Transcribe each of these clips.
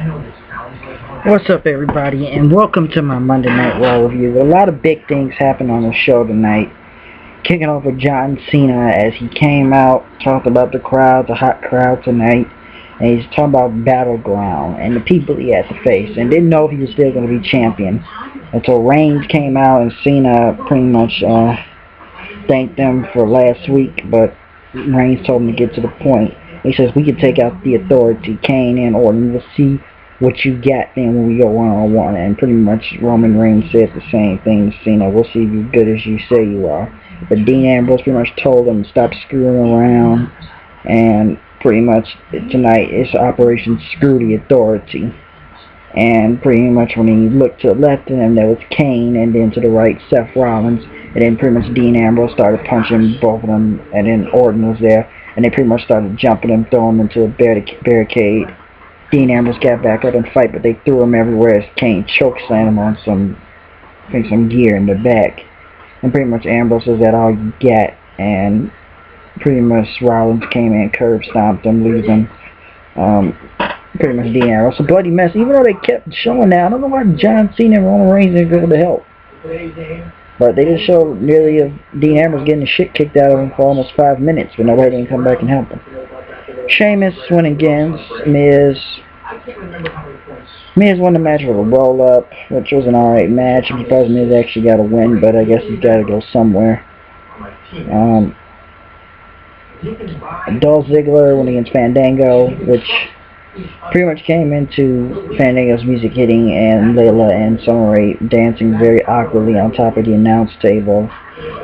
What's up, everybody, and welcome to my Monday Night Raw review. A lot of big things happened on the show tonight. Kicking off with John Cena as he came out, talked about the crowd, the hot crowd tonight, and he's talking about Battleground and the people he had to face, and didn't know if he was still going to be champion until Reigns came out and Cena pretty much thanked them for last week, but Reigns told him to get to the point. He says, we can take out the Authority, Kane and Orton. We'll see what you got then when we go one-on-one. And pretty much Roman Reigns said the same thing to Cena. We'll see if you're good as you say you are. But Dean Ambrose pretty much told him to stop screwing around. And pretty much tonight it's Operation Screw the Authority. And pretty much when he looked to the left of him, there was Kane, and then to the right, Seth Rollins. And then pretty much Dean Ambrose started punching both of them, and then Orton was there. And they pretty much started jumping him, throwing him into a barricade. Dean Ambrose got back up and fight, but they threw him everywhere as Kane chokeslammed him on some gear in the back. And pretty much Ambrose says that all you get, and pretty much Rollins came in, curb stomped him, leaving pretty much Dean Ambrose. It's a bloody mess, even though they kept showing that. I don't know why John Cena and Roman Reigns didn't go to help. But they just showed nearly of Dean Ambrose getting the shit kicked out of him for almost 5 minutes, but nobody didn't come back and help him. Sheamus went against Miz. Miz won the match with a roll-up, which was an alright match. I'm surprised Miz actually got a win, but I guess he's got to go somewhere. Dolph Ziggler went against Fandango, which pretty much came into Fandango's music hitting and Layla and Summer Rae dancing very awkwardly on top of the announce table.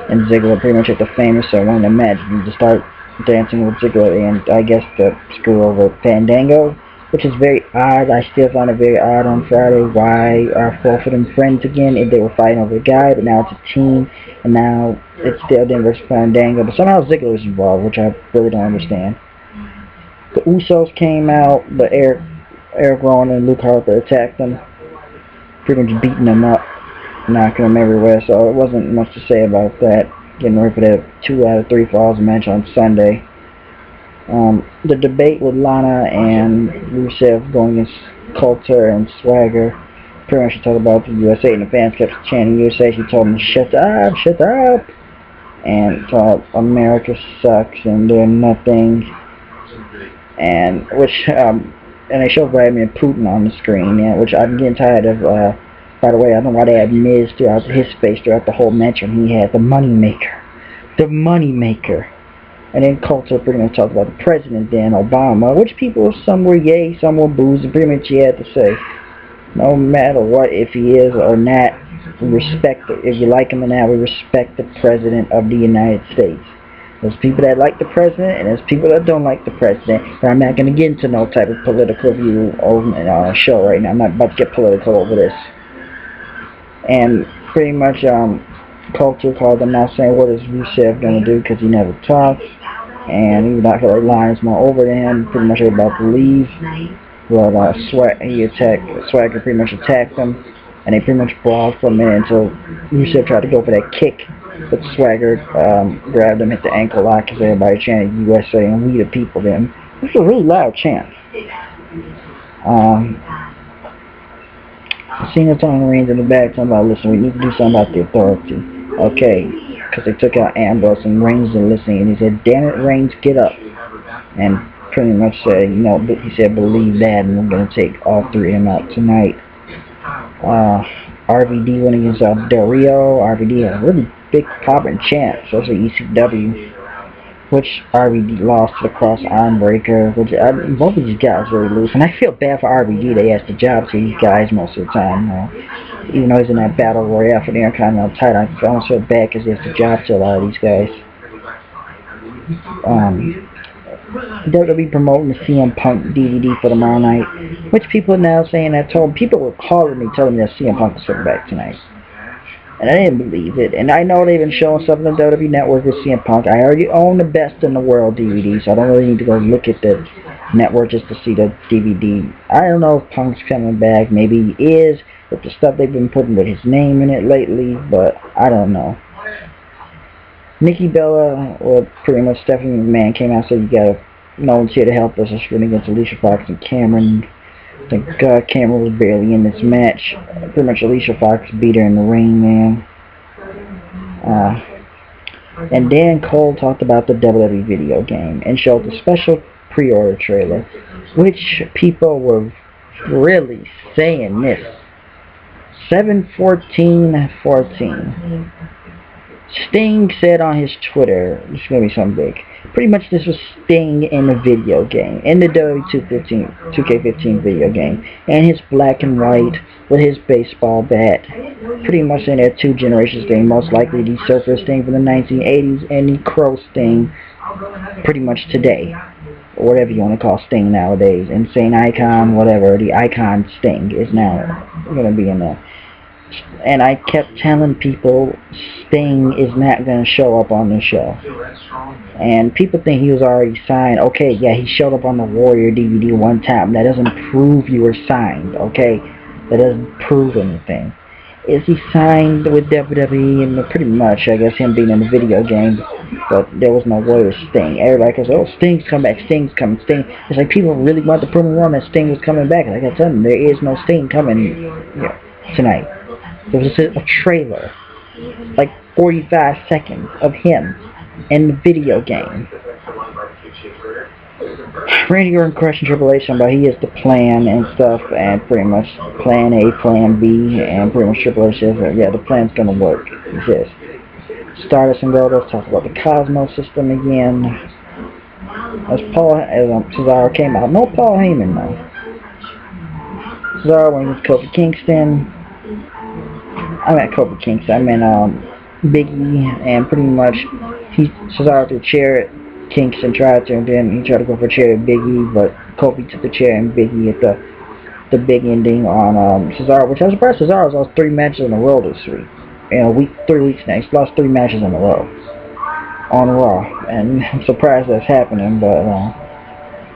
And Ziggler pretty much at the famous one the match to start dancing with Ziggler and I guess to screw over Fandango, which is very odd. I still find it very odd on Friday. Why are both of them friends again if they were fighting over a guy, but now it's a team, and now it's still them versus Fandango, but somehow Ziggler is involved, which I really don't understand. The Usos came out, but Eric Rowan and Luke Harper attacked them, pretty much beating them up, knocking them everywhere, so it wasn't much to say about that. Getting ready for that 2 out of 3 falls match on Sunday. The debate with Lana and Rusev going against Coulter and Swagger. Pretty much she talked about the USA, and the fans kept chanting USA. She told them to shut up, shut up, and thought America sucks and they're nothing. And which and they showed Vladimir Putin on the screen, yeah, which I'm getting tired of. By the way, I don't know why they had Miz throughout his face throughout the whole match when he had the moneymaker. The moneymaker. And then Coulter pretty much talked about the president then, Obama, which people, some were yay, some were boos, and pretty much he had to say, no matter what, if he is or not, we respect it. If you like him or not, we respect the president of the United States. There's people that like the president, and there's people that don't like the president. But I'm not going to get into no type of political view on a show right now. I'm not about to get political over this. And pretty much Coulter called him out saying, what is Rusev going to do, because he never talks. And he was not going to lines more over to him. Pretty much they were about to leave. But Swagger pretty much attacked him. And they pretty much brawled for a minute until Rusev tried to go for that kick. But Swagger grabbed him, hit the ankle lock, because everybody chanted USA and we the people then. This was a really loud chant. Cena telling Reigns in the back, talking about, listen, we need to do something about the Authority. Okay, because they took out Ambrose and Reigns didn't listen, and he said, damn it, Reigns, get up. And pretty much said, you know, he said, believe that, and we're going to take all 3 of them out tonight. RVD went against Del Rio. RVD had a really big popping chant, especially ECW, which RVD lost to the Cross Arm Breaker, which both of these guys really lose. And I feel bad for RVD. They ask the job to these guys most of the time. Even though he's in that Battle Royale for the Intercontinental title, I almost feel bad because he has the job to a lot of these guys. WWE promoting the CM Punk DVD for tomorrow night, which people are now saying that people were calling me telling me that CM Punk was coming back tonight. And I didn't believe it. And I know they've been showing stuff on the WWE Network with CM Punk. I already own the Best in the World DVD, so I don't really need to go look at the network just to see the DVD. I don't know if Punk's coming back. Maybe he is, with the stuff they've been putting with his name in it lately, but I don't know. Nikki Bella, or pretty much Stephanie McMahon, came out and said, no one's here to help us. It's running against Alicia Fox and Cameron. The camera was barely in this match. Pretty much Alicia Fox beat her in the ring, man. And Dan Cole talked about the WWE video game and showed the special pre-order trailer, which people were really saying this. 7/14/14. Sting said on his Twitter, this is going to be something big. Pretty much this was Sting in the video game, in the WWE 2K15 video game, and his black and white with his baseball bat. Pretty much in that 2 generations thing, most likely the Surfer Sting from the 1980s and the Crow Sting pretty much today. Or whatever you want to call Sting nowadays. Insane Icon, whatever, the Icon Sting is now going to be in there. And I kept telling people Sting is not going to show up on the show. And people think he was already signed. Okay, yeah, he showed up on the Warrior DVD one time. That doesn't prove you were signed, okay? That doesn't prove anything. Is he signed with WWE? And pretty much, I guess, him being in the video game. But there was no Warrior Sting. Everybody goes, oh, Sting's come back, Sting's coming, Sting. It's like people really want to prove me wrong that Sting was coming back. And I got to tell them, there is no Sting coming tonight. There was a trailer, like 45 seconds of him in the video game. Randy Orton questioned Triple H about he is the plan and stuff, and pretty much plan A, plan B, and pretty much Triple H says, yeah, the plan's gonna work. He says, Stardust and Goldust talk about the Cosmos system again. As Cesaro came out, no Paul Heyman though. Cesaro went with Kofi Kingston. I meant Kofi Kingston. I meant Big E, and pretty much Cesaro threw a chair at Kingston, tried to, and then he tried to go for a chair at Big E, but Kofi took the chair and Big E at the big ending on Cesaro, which I was surprised Cesaro's lost 3 matches in a row this week. In a week, 3 weeks now, he's lost 3 matches in a row on Raw, and I'm surprised that's happening, but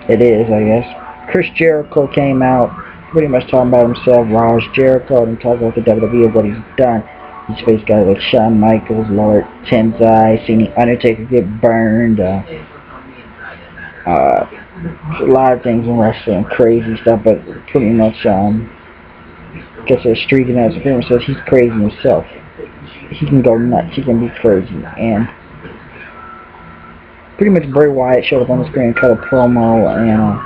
it is, I guess. Chris Jericho came out, pretty much talking about himself, Raj Jericho, and talking about the WWE, what he's done. He's faced guys like Shawn Michaels, Lord Tenzai, seen the Undertaker get burned, a lot of things in wrestling, crazy stuff, but pretty much, gets a streak in that, so pretty much says he's crazy himself. He can go nuts, he can be crazy, and pretty much Bray Wyatt showed up on the screen and cut a promo, and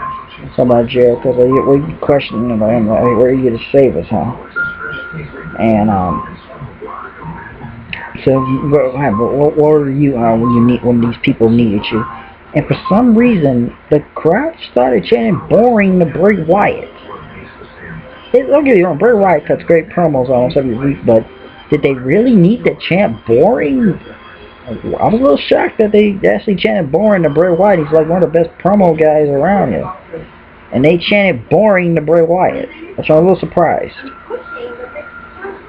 something about Jericho, like, what are you questioning about him? Like, where are you to save us, huh? And so what were you when these people needed you? And for some reason, the crowd started chanting boring to Bray Wyatt. Don't get me wrong, Bray Wyatt cuts great promos almost every week, but did they really need to chant boring? I was a little shocked that they actually chanted boring to Bray Wyatt. He's like one of the best promo guys around here. And they chanted boring to Bray Wyatt. So I was a little surprised.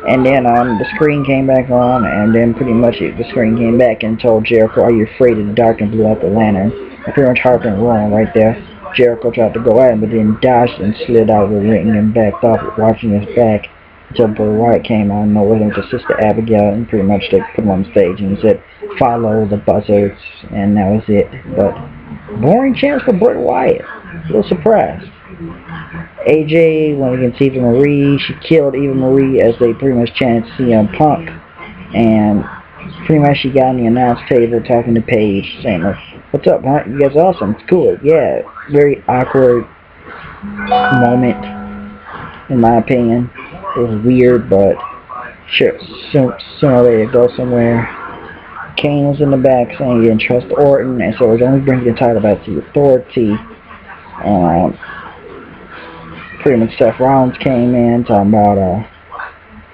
And then the screen came back on, and then pretty much the screen came back and told Jericho, are you afraid of the dark, and blew out the lantern. And pretty much Harper and Ron right there. Jericho tried to go at him, but then dodged and slid out of the ring and backed off, watching his back until Bray Wyatt came out and with him to Sister Abigail, and pretty much they put him on stage and he said, follow the buzzards, and that was it. But boring chance for Bray Wyatt. A little surprised. AJ went against Eva Marie. She killed Eva Marie as they pretty much chanted CM Punk, and pretty much she got on the announce table talking to Paige, saying, what's up, huh? You guys are awesome. It's cool. Yeah, very awkward moment, in my opinion. It was weird, but sure, sooner or later go somewhere. Kane was in the back saying he didn't trust Orton, and so we're only bringing the title back to the Authority. Pretty much Seth Rollins came in talking about,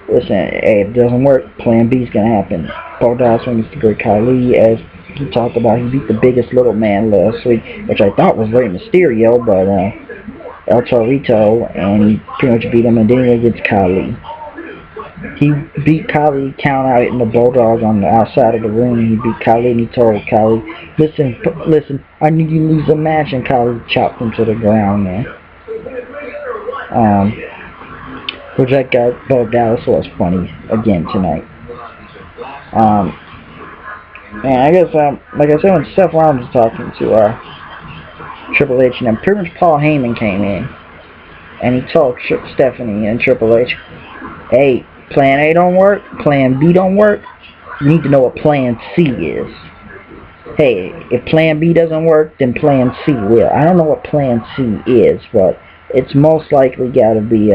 listen, hey, if it doesn't work, plan B is going to happen. Paul Dawson was the great Khali, as he talked about. He beat the biggest little man last week, which I thought was Rey Mysterio, but El Torito, and he pretty much beat him, and then he went against Khali. He beat Khali, count out in the Bulldog on the outside of the ring, and he beat Khali, and he told Khali, listen, I need you to lose the match, and Khali chopped him to the ground, man. Which that guy, Bo Dallas, was funny again tonight. And I guess, like I said, when Seth Rollins was talking to Triple H, and then pretty much Paul Heyman came in. and he told Stephanie and Triple H, hey, plan A don't work, plan B don't work, you need to know what plan C is. Hey, if plan B doesn't work, then plan C will. I don't know what plan C is, but it's most likely gotta be,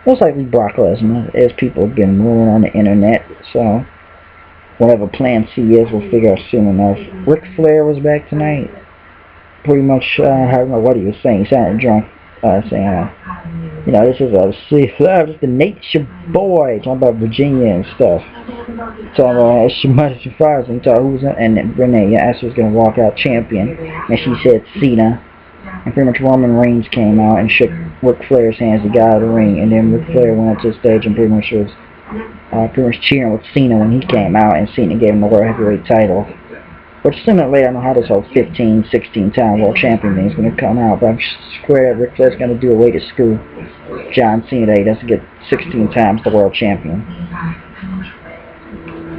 most likely Brock Lesnar, as people have been ruling on the internet, so whatever plan C is, we'll figure out soon enough. Ric Flair was back tonight. Pretty much, I don't know what he was saying. He sounded drunk, saying, you know, this is just the nature boy, talking about Virginia and stuff. Talking about she must be fires and talking who's and Renee asked who was gonna walk out champion, and she said Cena. And pretty much Roman Reigns came out and shook Ric Flair's hands. He got out of the ring, and then Ric Flair went up to the stage and pretty much was cheering with Cena when he came out, and Cena gave him the World Heavyweight title. Which sooner or later, I don't know how this whole 15, 16-time World Champion thing is going to come out, but I'm square that Ric Flair's going to do a way to screw John Cena that he doesn't get 16 times the World Champion.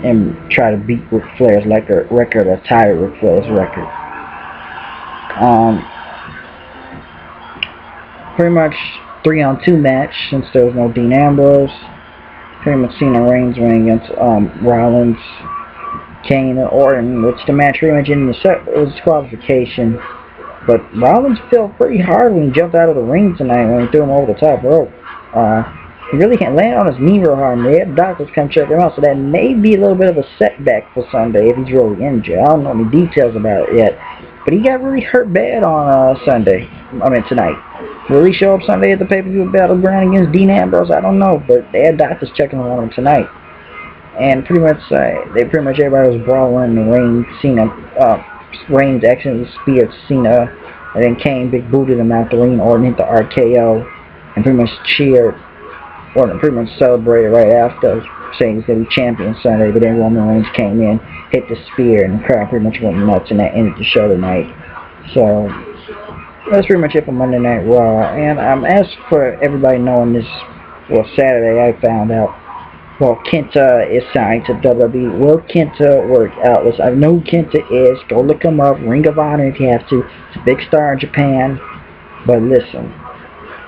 And try to beat Ric Flair's record or tie Ric Flair's record. Pretty much 3-on-2 match, since there was no Dean Ambrose. Pretty much Cena Reigns winning against Rollins, Kane, and Orton, which the match pretty much ended it was disqualification. But Rollins fell pretty hard when he jumped out of the ring tonight when he threw him over the top rope. He really can't land on his knee real hard, and they had doctors come check him out, so that may be a little bit of a setback for Sunday if he's really injured. I don't know any details about it yet, but he got really hurt bad on tonight. Will he show up Sunday at the pay-per-view Battleground against Dean Ambrose? I don't know, but they had doctors checking on him tonight. And pretty much, everybody was brawling in the ring. Reigns accidentally speared Cena, and then Kane big booted him out the ring. Orton hit the RKO, and pretty much cheered. Orton pretty much celebrated right after, saying he's going to be champion Sunday, but then Roman Reigns came in, hit the spear, and the crowd pretty much went nuts, and that ended the show tonight. So that's pretty much it for Monday Night Raw. And as for everybody knowing this, well, Saturday I found out, well, Kenta is signed to WWE. Will Kenta work out? Listen, I know who Kenta is. Go look him up. Ring of Honor if you have to. He's a big star in Japan. But listen,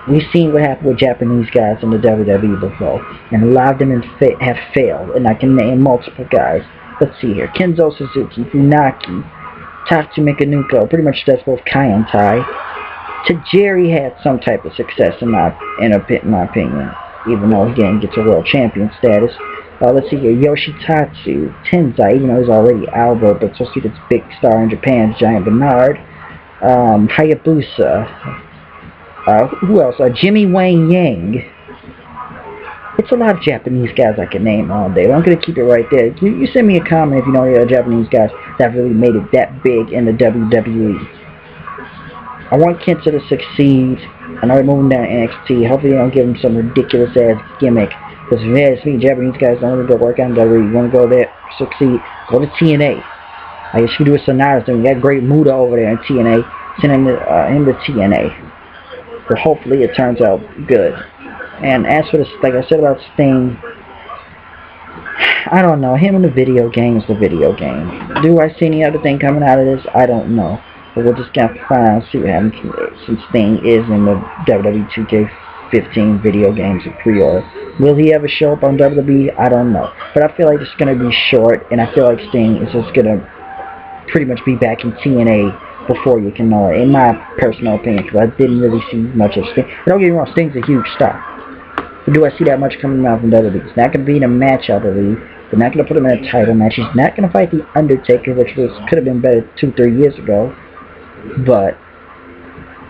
we've seen what happened with Japanese guys in the WWE before, and a lot of them have failed. And I can name multiple guys. Let's see here: Kenzo Suzuki, Funaki, Tatsuya Nuko. Pretty much that's both Kai and Tai. Tajiri had some type of success in my opinion, even though he didn't get to world champion status. Let's see here, Yoshitatsu, Tenzai, even though he's already Alba, but so see this big star in Japan, Giant Bernard, Hayabusa, who else? Jimmy Wang Yang. It's a lot of Japanese guys I can name all day, but I'm going to keep it right there. You send me a comment if you know any other Japanese guys that really made it that big in the WWE. I want Kenta to succeed. I know they're moving down to NXT. Hopefully they don't give him some ridiculous ass gimmick. Because if you ask me, Japanese guys don't want to go work out in WWE. You want to go there, succeed, go to TNA. I guess you can do a Sonata's thing. You got great Muda over there in TNA. Send him to TNA. But hopefully it turns out good. And as for this, like I said about Sting, I don't know. Him in the video game is the video game. Do I see any other thing coming out of this? I don't know. But we'll just have to find out and see what happens since Sting is in the WWE 2K15 video games of pre-order. Will he ever show up on WWE? I don't know. But I feel like it's going to be short, and I feel like Sting is just going to pretty much be back in TNA before you can know it, in my personal opinion, because I didn't really see much of Sting. But don't get me wrong, Sting's a huge star. But do I see that much coming out from WWE? It's not going to be in a match, I believe. They're not going to put him in a title match. He's not going to fight The Undertaker, which could have been better 2-3 years ago. But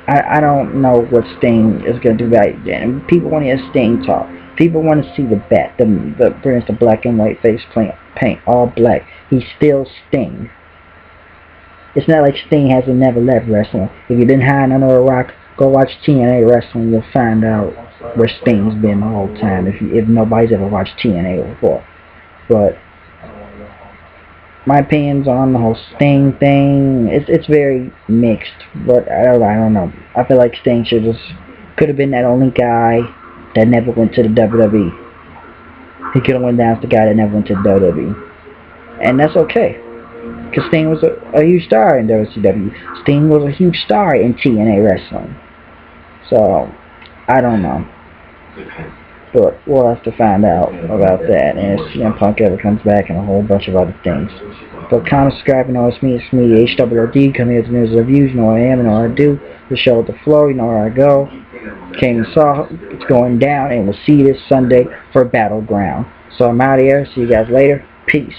I don't know what Sting is going to do right then. People want to hear Sting talk. People want to see the bat, for instance, the black and white face paint all black. He's still Sting. It's not like Sting hasn't never left wrestling. If you've been hiding under a rock, go watch TNA wrestling. You'll find out where Sting's been the whole time. If nobody's ever watched TNA before, but my opinions on the whole Sting thing, it's very mixed, but I don't know. I feel like Sting could have been that only guy that never went to the WWE. He could have went down as the guy that never went to the WWE. And that's okay. Because Sting was a huge star in WCW. Sting was a huge star in TNA wrestling. So, I don't know. But we'll have to find out about that, and if CM Punk ever comes back, and a whole bunch of other things. But comment, subscribe, you know it's me, HWRD, coming here to news and reviews, you know what I am, you know what I do, the show with the flow, you know where I go. Came and saw it's going down, and we'll see you this Sunday for Battleground. So I'm out of here, see you guys later, peace.